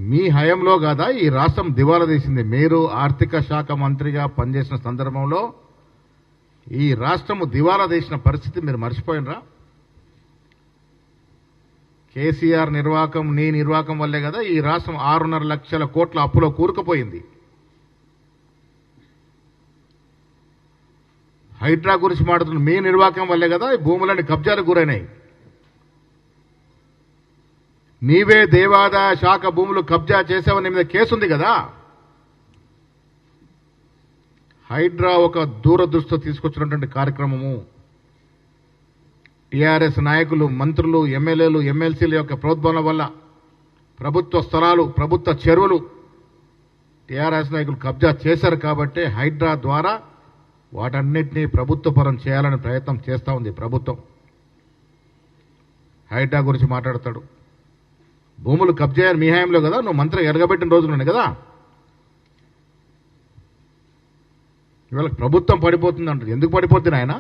మీ హయాంలో కాదా ఈ రాష్ట్రం దివాలా తీసింది? మీరు ఆర్థిక శాఖ మంత్రిగా పనిచేసిన సందర్భంలో ఈ రాష్ట్రము దివాలా తీసిన పరిస్థితి మీరు మర్చిపోయినరా? కేసీఆర్ నిర్వాహకం, నీ నిర్వాహకం వల్లే కదా ఈ రాష్ట్రం 6.5 లక్షల కోట్ల అప్పులో కూరుకుపోయింది. హైడ్రా గురించి మాట్లాడుతున్న మీ నిర్వాహకం వల్లే కదా ఈ భూములన్నీ కబ్జాలకు గురైనాయి. నీవే దేవాదాయ శాఖ భూములు కబ్జా చేసావని మీద కేసు ఉంది కదా. హైడ్రా ఒక దూరదృష్టితో తీసుకొచ్చినటువంటి కార్యక్రమము. టీఆర్ఎస్ నాయకులు, మంత్రులు, ఎమ్మెల్యేలు, ఎమ్మెల్సీల యొక్క ప్రోద్బలం వల్ల ప్రభుత్వ స్థలాలు, ప్రభుత్వ చెరువులు టీఆర్ఎస్ నాయకులు కబ్జా చేశారు కాబట్టి హైడ్రా ద్వారా వాటన్నిటినీ ప్రభుత్వ పరం చేయాలని ప్రయత్నం చేస్తూ ఉంది ప్రభుత్వం. హైడ్రా గురించి మాట్లాడతాడు. భూములు కబ్జా మీ హయాంలో కదా, నువ్వు మంత్రి ఎరగబెట్టిన రోజులున్నాయి కదా. ఇవాళ ప్రభుత్వం పడిపోతుంది అంటారు. ఎందుకు పడిపోతుంది ఆయన?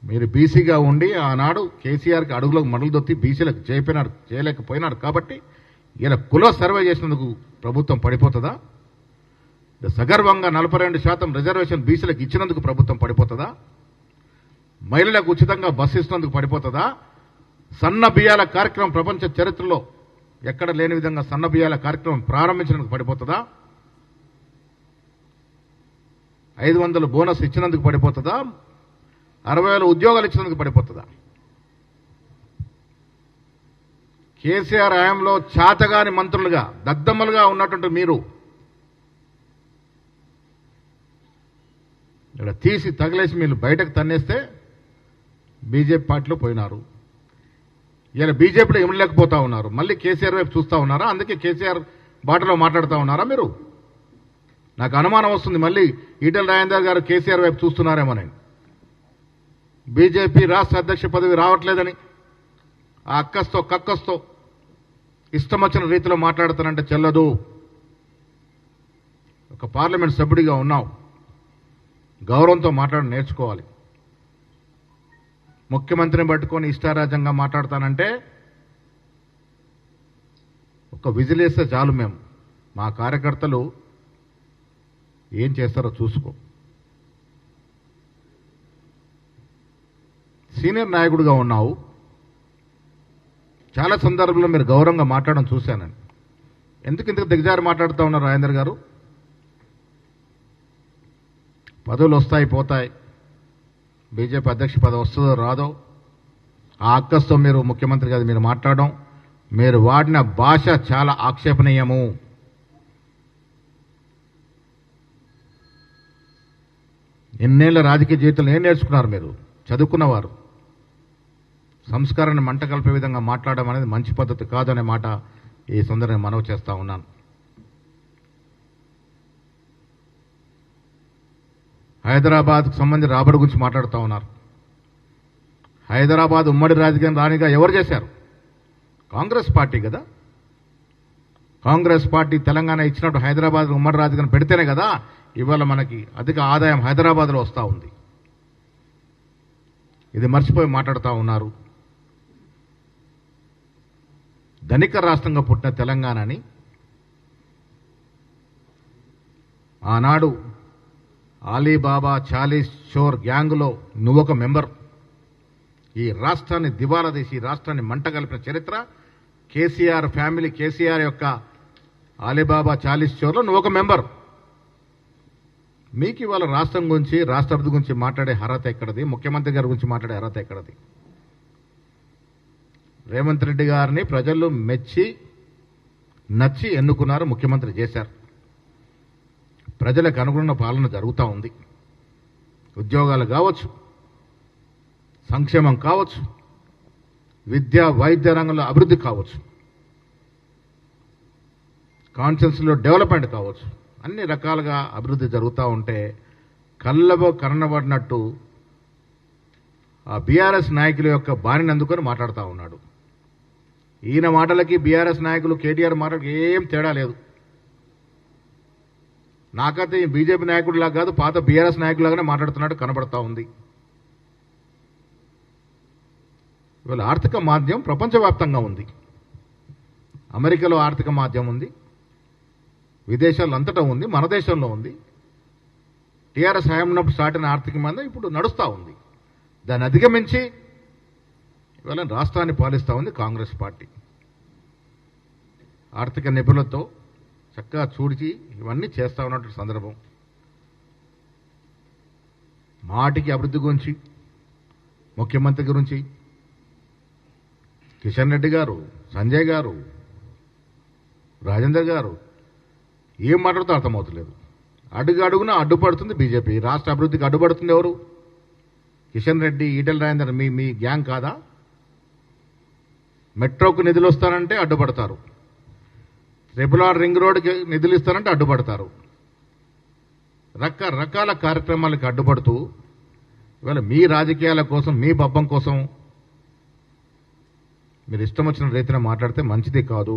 మీరు బీసీగా ఉండి ఆనాడు కేసీఆర్కి అడుగులకు మడులు దొత్తి బీసీలకు చేయలేకపోయినారు కాబట్టి ఇలా కుల సర్వే చేసినందుకు ప్రభుత్వం పడిపోతుందా? సగర్వంగా 42% రిజర్వేషన్ బీసీలకు ఇచ్చినందుకు ప్రభుత్వం పడిపోతుందా? మహిళలకు ఉచితంగా బస్సు ఇస్తున్నందుకు పడిపోతుందా? సన్న బియ్యాల కార్యక్రమం ప్రపంచ చరిత్రలో ఎక్కడ లేని విధంగా సన్న బియ్యాల కార్యక్రమం ప్రారంభించినందుకు పడిపోతుందా? 500 బోనస్ ఇచ్చినందుకు పడిపోతుందా? 60,000 ఉద్యోగాలు ఇచ్చినందుకు పడిపోతుందా? కేసీఆర్ హయాంలో చాతగాని మంత్రులుగా, దద్దమ్మలుగా ఉన్నటువంటి మీరు ఇక్కడ తీసి తగిలేసి మీరు బయటకు తన్నేస్తే బీజేపీ పార్టీలో పోయినారు. ఇలా బీజేపీలో ఇమ్మలేకపోతా ఉన్నారు. మళ్ళీ కేసీఆర్ వైపు చూస్తూ ఉన్నారా? అందుకే కేసీఆర్ బాటలో మాట్లాడుతూ ఉన్నారా మీరు? నాకు అనుమానం వస్తుంది, మళ్ళీ ఈటెల రాజేందర్ గారు కేసీఆర్ వైపు చూస్తున్నారేమోనని. బీజేపీ రాష్ట్ర అధ్యక్ష పదవి రావట్లేదని ఆ అక్కస్తో కక్కస్తో ఇష్టం వచ్చిన రీతిలో మాట్లాడుతానంటే చెల్లదు. ఒక పార్లమెంట్ సభ్యుడిగా ఉన్నావు, గౌరవంతో మాట్లాడి నేర్చుకోవాలి. ముఖ్యమంత్రిని పట్టుకొని ఇష్టారాజ్యంగా మాట్లాడతానంటే ఒక విజిలేస్తే చాలు. మేము మా కార్యకర్తలు ఏం చేస్తారో చూసుకో. సీనియర్ నాయకుడిగా ఉన్నావు, చాలా సందర్భంలో మీరు గౌరవంగా మాట్లాడడం చూశానని. ఎందుకు ఇంతకు దిగజారి మాట్లాడుతూ ఉన్నారు రాజేందర్ గారు? పదవులు వస్తాయి పోతాయి, బీజేపీ అధ్యక్ష పదవి వస్తుందో రాదో ఆ అక్కస్తో మీరు ముఖ్యమంత్రి గారు మీరు మాట్లాడడం, మీరు వాడిన భాష చాలా ఆక్షేపణీయము. ఎన్నేళ్ల రాజకీయ జీవితంలో ఏం నేర్చుకున్నారు మీరు? చదువుకున్నవారు. సంస్కారాన్ని మంట కలిపే విధంగా మాట్లాడడం అనేది మంచి పద్ధతి కాదనే మాట ఈ సందర్భంగా మనవి చేస్తా ఉన్నాను. హైదరాబాద్కు సంబంధించి రాబడి గురించి మాట్లాడుతూ ఉన్నారు. హైదరాబాద్ ఉమ్మడి రాజకీయం రానిగా ఎవరు చేశారు? కాంగ్రెస్ పార్టీ కదా. కాంగ్రెస్ పార్టీ తెలంగాణ ఇచ్చినప్పుడు హైదరాబాద్ ఉమ్మడి రాజకీయం పెడితేనే కదా ఇవాళ మనకి అధిక ఆదాయం హైదరాబాద్లో వస్తూ ఉంది. ఇది మర్చిపోయి మాట్లాడుతూ ఉన్నారు. ధనిక రాష్ట్రంగా పుట్టిన తెలంగాణని ఆనాడు అలీబాబా చాలీస్ చోర్ గ్యాంగ్లో నువ్వొక మెంబర్. ఈ రాష్ట్రాన్ని దివాలా తీసి ఈ రాష్ట్రాన్ని మంట కలిపిన చరిత్ర కేసీఆర్ ఫ్యామిలీ, కేసీఆర్ యొక్క అలీబాబా చాలీస్ చోర్లో నువ్వొక మెంబర్. మీకు ఇవాళ రాష్ట్రం గురించి, రాష్ట్రపతి గురించి మాట్లాడే అర్హత ఎక్కడది? ముఖ్యమంత్రి గారి గురించి మాట్లాడే అర్హత ఎక్కడది? రేవంత్ రెడ్డి గారిని ప్రజలు మెచ్చి నచ్చి ఎన్నుకున్నారు, ముఖ్యమంత్రి చేశారు. ప్రజలకు అనుగుణ పాలన జరుగుతూ ఉంది. ఉద్యోగాలు కావచ్చు, సంక్షేమం కావచ్చు, విద్య వైద్య రంగంలో అభివృద్ధి కావచ్చు, కాన్స్టిట్యూన్సీలో డెవలప్మెంట్ కావచ్చు, అన్ని రకాలుగా అభివృద్ధి జరుగుతూ ఉంటే కళ్ళబో కన్నబడినట్టు ఆ బీఆర్ఎస్ నాయకుల యొక్క బాణిని అందుకొని మాట్లాడుతూ ఉన్నాడు. ఈయన మాటలకి బీఆర్ఎస్ నాయకులు కేటీఆర్ మాటలకి ఏం తేడా లేదు. నాకైతే బీజేపీ నాయకుడిలాగా కాదు, పాత బీఆర్ఎస్ నాయకులాగానే మాట్లాడుతున్నట్టు కనబడతా ఉంది. ఇవాళ ఆర్థిక మాంద్యం ప్రపంచవ్యాప్తంగా ఉంది. అమెరికాలో ఆర్థిక మాధ్యమం ఉంది, విదేశాల్లో అంతటా ఉంది, మన దేశంలో ఉంది. టీఆర్ఎస్ హయాం ఉన్నప్పుడు స్టార్ట్ అయిన ఆర్థిక మాంద్యం ఇప్పుడు నడుస్తూ ఉంది. దాన్ని అధిగమించి ఇవాళ రాష్ట్రాన్ని పాలిస్తూ ఉంది కాంగ్రెస్ పార్టీ. ఆర్థిక నిపుణులతో చక్కగా చూడిచి ఇవన్నీ చేస్తూ ఉన్నటువంటి సందర్భం. మాటికి అభివృద్ధి గురించి, ముఖ్యమంత్రి గురించి కిషన్ రెడ్డి గారు, సంజయ్ గారు, రాజేందర్ గారు ఏం మాట్లాడుతూ అర్థమవుతలేదు. అడుగున అడ్డుపడుతుంది బీజేపీ. రాష్ట్ర అభివృద్ధికి అడ్డుపడుతుంది ఎవరు? కిషన్ రెడ్డి, ఈటెల రాజేందర్ మీ గ్యాంగ్ కాదా? మెట్రోకు నిధులు వస్తానంటే అడ్డుపడతారు, RR రింగ్ రోడ్కి నిధులు ఇస్తానంటే అడ్డుపడతారు. రకరకాల కార్యక్రమాలకు అడ్డుపడుతూ ఇవాళ మీ రాజకీయాల కోసం, మీ పబ్బం కోసం మీరు ఇష్టం వచ్చిన రీతిలో మాట్లాడితే మంచిది కాదు.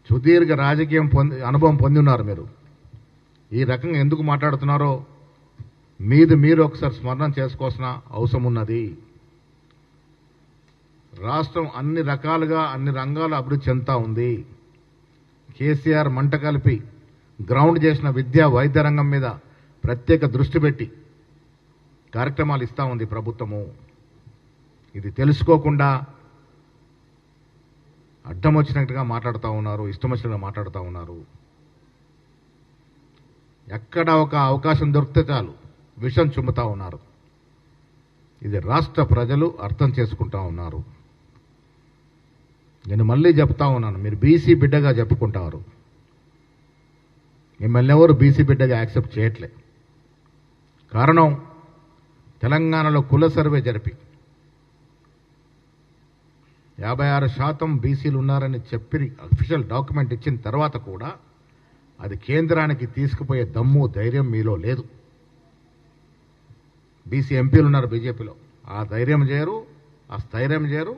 సుదీర్ఘ రాజకీయం అనుభవం పొంది ఉన్నారు మీరు. ఈ రకంగా ఎందుకు మాట్లాడుతున్నారో మీరు ఒకసారి స్మరణ చేసుకోవాల్సిన అవసరం ఉన్నది. రాష్ట్రం అన్ని రకాలుగా, అన్ని రంగాల అభివృద్ధి చెందుతా ఉంది. కేసీఆర్ మంట కలిపి గ్రౌండ్ చేసిన విద్యా, వైద్య రంగం మీద ప్రత్యేక దృష్టి పెట్టి కార్యక్రమాలు ఇస్తూ ఉంది ప్రభుత్వము. ఇది తెలుసుకోకుండా అడ్డం వచ్చినట్టుగా మాట్లాడుతూ ఉన్నారు, ఇష్టం వచ్చినట్టుగా మాట్లాడుతూ ఉన్నారు. ఎక్కడ ఒక అవకాశం దొరికితే చాలు విషం చుమ్ముతా ఉన్నారు. ఇది రాష్ట్ర ప్రజలు అర్థం చేసుకుంటా ఉన్నారు. నేను మళ్ళీ చెప్తా ఉన్నాను, మీరు బీసీ బిడ్డగా చెప్పుకుంటారు. మిమ్మల్ని ఎవరు బీసీ బిడ్డగా యాక్సెప్ట్ చేయట్లే. కారణం, తెలంగాణలో కుల సర్వే జరిపి 56% బీసీలు ఉన్నారని చెప్పి అఫీషియల్ డాక్యుమెంట్ ఇచ్చిన తర్వాత కూడా అది కేంద్రానికి తీసుకుపోయే దమ్ము, ధైర్యం మీలో లేదు. బీసీ ఎంపీలు ఉన్నారు బీజేపీలో, ఆ ధైర్యం చేయరు, ఆ స్థైర్యం చేయరు,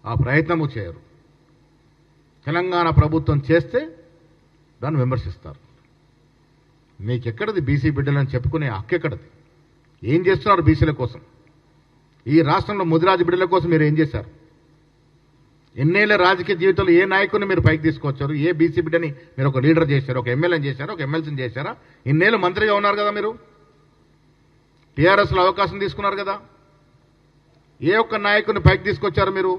ఆ ప్రయత్నము చేయరు. తెలంగాణ ప్రభుత్వం చేస్తే దాన్ని విమర్శిస్తారు. మీకెక్కడది బీసీ బిడ్డలని చెప్పుకునే హక్కు ఎక్కడది? ఏం చేస్తున్నారు బీసీల కోసం? ఈ రాష్ట్రంలో ముదిరాజు బిడ్డల కోసం మీరు ఏం చేశారు? ఎన్నేళ్ల రాజకీయ జీవితంలో ఏ నాయకుడిని మీరు పైకి తీసుకొచ్చారు? ఏ బీసీ బిడ్డని మీరు ఒక లీడర్ చేశారు, ఒక ఎమ్మెల్యేని చేశారా, ఒక ఎమ్మెల్సీని చేశారా? ఇన్నేళ్ళు మంత్రిగా ఉన్నారు కదా మీరు, టీఆర్ఎస్లో అవకాశం తీసుకున్నారు కదా. ఏ ఒక్క నాయకుడిని పైకి తీసుకొచ్చారు మీరు?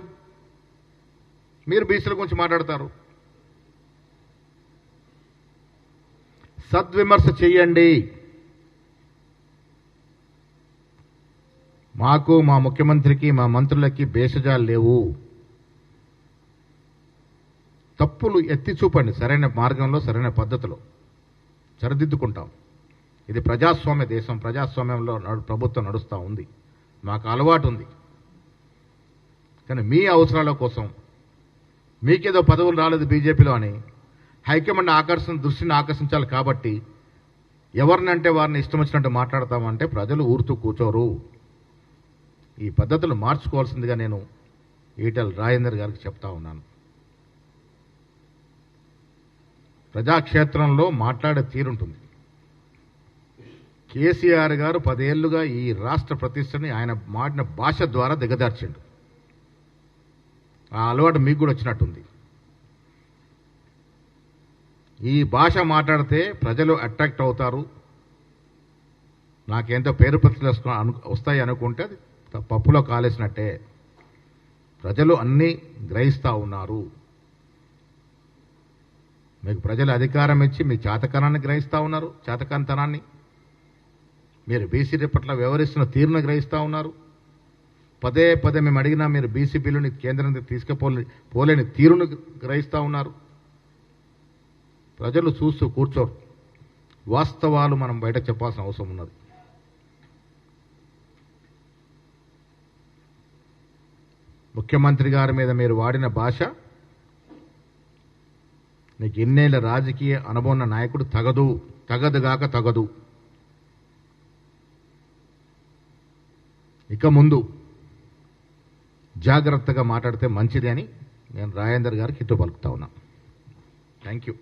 మీరు బీసీల గురించి మాట్లాడతారు. సద్విమర్శ చెయ్యండి. మాకు, మా ముఖ్యమంత్రికి, మా మంత్రులకి భేషజాలు లేవు. తప్పులు ఎత్తి చూపండి, సరైన మార్గంలో, సరైన పద్ధతిలో సరిదిద్దుకుంటాం. ఇది ప్రజాస్వామ్య దేశం, ప్రజాస్వామ్యంలో ప్రభుత్వం నడుస్తూ ఉంది. మాకు అలవాటు ఉంది. కానీ మీ అవసరాల కోసం, మీకేదో పదవులు రాలేదు బీజేపీలో అని హైకమాండ్ దృష్టిని ఆకర్షించాలి కాబట్టి ఎవరినంటే వారిని ఇష్టం వచ్చినట్టు మాట్లాడతామంటే ప్రజలు ఊరుతూ కూర్చోరు. ఈ పద్ధతులు మార్చుకోవాల్సిందిగా నేను ఈటెల రాజేందర్ గారికి చెప్తా ఉన్నాను. ప్రజాక్షేత్రంలో మాట్లాడే తీరుంటుంది. కేసీఆర్ గారు 10 ఏళ్లుగా ఈ రాష్ట్ర ప్రతిష్టని ఆయన మాడిన భాష ద్వారా దిగదార్చిండు. ఆ అలవాటు మీకు కూడా వచ్చినట్టుంది. ఈ భాష మాట్లాడితే ప్రజలు అట్రాక్ట్ అవుతారు, నాకేంతో పేరు ప్రతిష్టలు వస్తాయి అనుకుంటే అది పప్పులో కాలేసినట్టే. ప్రజలు అన్నీ గ్రహిస్తూ ఉన్నారు. మీకు ప్రజలు అధికారం ఇచ్చి మీ చేతకానాన్ని గ్రహిస్తూ ఉన్నారు, చేతకానితనాన్ని. మీరు బీసీ పట్ల వ్యవహరిస్తున్న తీరును గ్రహిస్తూ ఉన్నారు. పదే మేము అడిగినా మీరు బీసీ బిల్లుని కేంద్రానికి తీసుకుపోలేని తీరును గ్రహిస్తూ ఉన్నారు. ప్రజలు చూస్తూ కూర్చోరు. వాస్తవాలు మనం బయట చెప్పాల్సిన అవసరం ఉన్నది. ముఖ్యమంత్రి గారి మీద మీరు వాడిన భాష నీకు ఎన్నేళ్ల రాజకీయ అనుభవం ఉన్న నాయకుడు తగదుగాక తగదు. ఇక ముందు జాగ్రత్తగా మాట్లాడితే మంచిది అని నేను రాజేందర్ గారికి హితవు పలుకుతా ఉన్నా. Thank you.